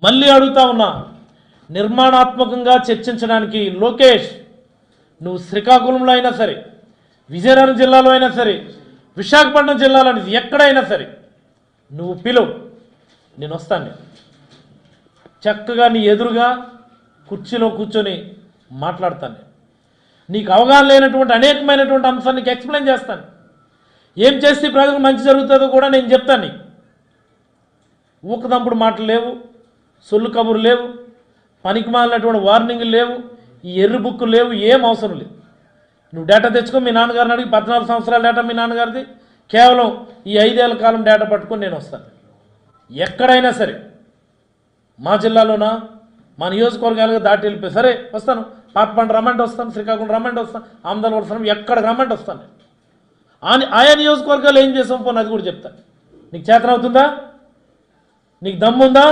మళ్ళీ అడుగుతా ఉన్నా, నిర్మాణాత్మకంగా చర్చించడానికి లోకేష్, నువ్వు శ్రీకాకుళంలో అయినా సరే, విజయనగరం జిల్లాలో అయినా సరే, విశాఖపట్నం జిల్లాలో ఎక్కడైనా సరే నువ్వు పిలువు, నేను వస్తాను. చక్కగా నీ ఎదురుగా కుర్చీలో కూర్చొని మాట్లాడతాను. నీకు అవగాహన లేనటువంటి అనేకమైనటువంటి అంశాన్ని నీకు ఎక్స్ప్లెయిన్ చేస్తాను. ఏం చేస్తే ప్రజలకు మంచి జరుగుతుందో కూడా నేను చెప్తాను. నీకు ఊకదంపుడు మాటలు లేవు, సొల్లు కబురు లేవు, పనికి మాలినటువంటి వార్నింగ్లు లేవు, ఈ ఎర్రి బుక్కులు లేవు, ఏం అవసరం లేదు. నువ్వు డేటా తెచ్చుకో, మీ నాన్నగారిని అడిగి 14 సంవత్సరాల డేటా మీ నాన్నగారిది, కేవలం ఈ 5 ఏళ్ల కాలం డేటా పట్టుకొని నేను వస్తాను. ఎక్కడైనా సరే, మా జిల్లాలోనా, మా నియోజకవర్గాలుగా దాటి వెళ్ళిపోయి సరే వస్తాను. పాపపంట రమ్మంటే వస్తాను, శ్రీకాకుళం రమ్మంటే వస్తాను, ఆమదాల వస్తాను, ఎక్కడికి రమ్మంటే వస్తాను. ఆయా నియోజకవర్గాలు ఏం చేసాం పోనీ అది కూడా చెప్తాను. నీకు చేతనవుతుందా? నీకు దమ్ముందా?